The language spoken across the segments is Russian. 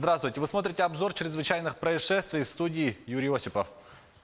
Здравствуйте. Вы смотрите обзор чрезвычайных происшествий в студии Юрий Осипов.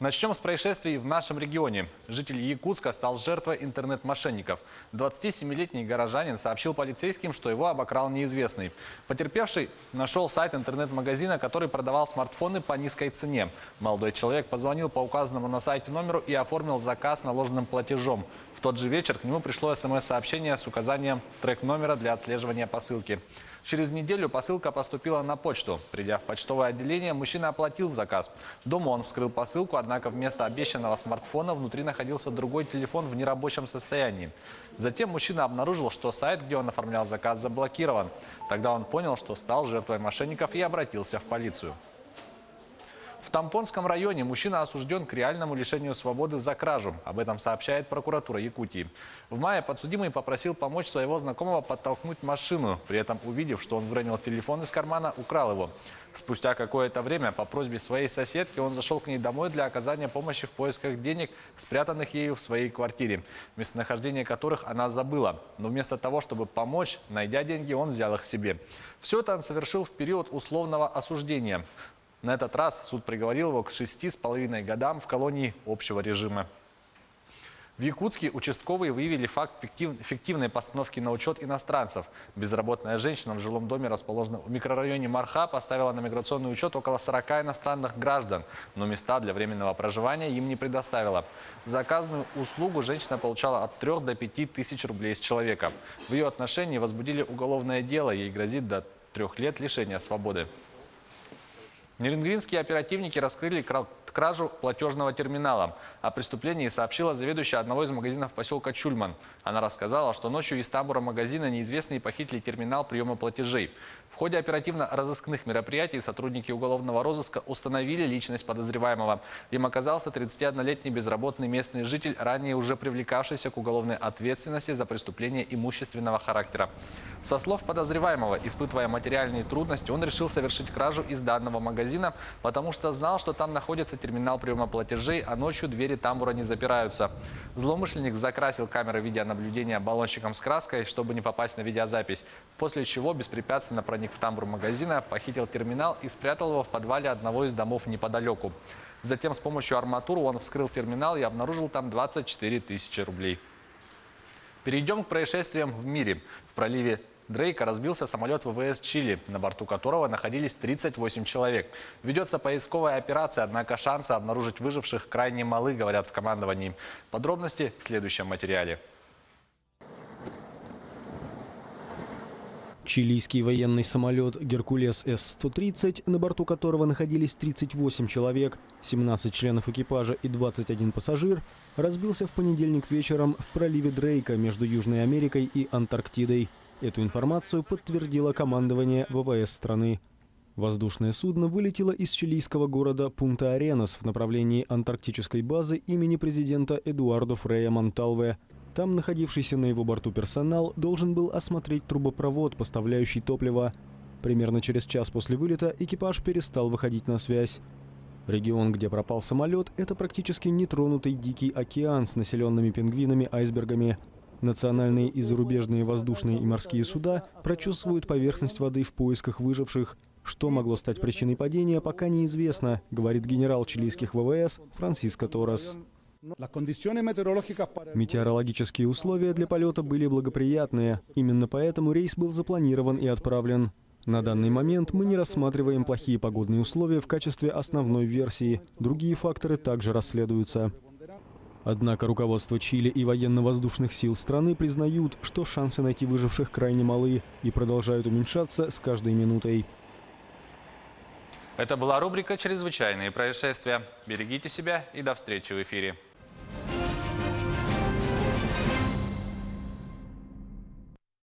Начнем с происшествий в нашем регионе. Житель Якутска стал жертвой интернет-мошенников. 27-летний горожанин сообщил полицейским, что его обокрал неизвестный. Потерпевший нашел сайт интернет-магазина, который продавал смартфоны по низкой цене. Молодой человек позвонил по указанному на сайте номеру и оформил заказ наложенным платежом. В тот же вечер к нему пришло СМС-сообщение с указанием трек-номера для отслеживания посылки. Через неделю посылка поступила на почту. Придя в почтовое отделение, мужчина оплатил заказ. Дома он вскрыл посылку, однако вместо обещанного смартфона внутри находился другой телефон в нерабочем состоянии. Затем мужчина обнаружил, что сайт, где он оформлял заказ, заблокирован. Тогда он понял, что стал жертвой мошенников и обратился в полицию. В Тампонском районе мужчина осужден к реальному лишению свободы за кражу. Об этом сообщает прокуратура Якутии. В мае подсудимый попросил помочь своего знакомого подтолкнуть машину. При этом, увидев, что он выронил телефон из кармана, украл его. Спустя какое-то время по просьбе своей соседки он зашел к ней домой для оказания помощи в поисках денег, спрятанных ею в своей квартире, местонахождение которых она забыла. Но вместо того, чтобы помочь, найдя деньги, он взял их себе. Все это он совершил в период условного осуждения. На этот раз суд приговорил его к 6,5 годам в колонии общего режима. В Якутске участковые выявили факт фиктивной постановки на учет иностранцев. Безработная женщина в жилом доме, расположенном в микрорайоне Марха, поставила на миграционный учет около 40 иностранных граждан, но места для временного проживания им не предоставила. За оказанную услугу женщина получала от 3 до 5 тысяч рублей с человека. В ее отношении возбудили уголовное дело, ей грозит до 3 лет лишения свободы. Нерюнгринские оперативники раскрыли кражу платежного терминала. О преступлении сообщила заведующая одного из магазинов поселка Чульман. Она рассказала, что ночью из тамбура магазина неизвестные похитили терминал приема платежей. В ходе оперативно-розыскных мероприятий сотрудники уголовного розыска установили личность подозреваемого. Им оказался 31-летний безработный местный житель, ранее уже привлекавшийся к уголовной ответственности за преступление имущественного характера. Со слов подозреваемого, испытывая материальные трудности, он решил совершить кражу из данного магазина, потому что знал, что там находится терминал приема платежей, а ночью двери тамбура не запираются. Злоумышленник закрасил камеры видеонаблюдения баллончиком с краской, чтобы не попасть на видеозапись, после чего беспрепятственно проник в тамбур магазина, похитил терминал и спрятал его в подвале одного из домов неподалеку. Затем с помощью арматуры он вскрыл терминал и обнаружил там 24 тысячи рублей. Перейдем к происшествиям в мире. В проливе Дрейка разбился самолет ВВС Чили, на борту которого находились 38 человек. Ведется поисковая операция, однако шансы обнаружить выживших крайне малы, говорят в командовании. Подробности в следующем материале. Чилийский военный самолет «Геркулес С-130», на борту которого находились 38 человек, 17 членов экипажа и 21 пассажир, разбился в понедельник вечером в проливе Дрейка между Южной Америкой и Антарктидой. Эту информацию подтвердило командование ВВС страны. Воздушное судно вылетело из чилийского города Пунта-Аренас в направлении антарктической базы имени президента Эдуардо Фрея Монталве. Там находившийся на его борту персонал должен был осмотреть трубопровод, поставляющий топливо. Примерно через час после вылета экипаж перестал выходить на связь. Регион, где пропал самолет, это практически нетронутый Дикий океан с населенными пингвинами, айсбергами. Национальные и зарубежные воздушные и морские суда прочесывают поверхность воды в поисках выживших. Что могло стать причиной падения, пока неизвестно, говорит генерал чилийских ВВС Франсиско Торрес. Метеорологические условия для полета были благоприятные. Именно поэтому рейс был запланирован и отправлен. На данный момент мы не рассматриваем плохие погодные условия в качестве основной версии. Другие факторы также расследуются. Однако руководство Чили и военно-воздушных сил страны признают, что шансы найти выживших крайне малы и продолжают уменьшаться с каждой минутой. Это была рубрика «Чрезвычайные происшествия». Берегите себя и до встречи в эфире.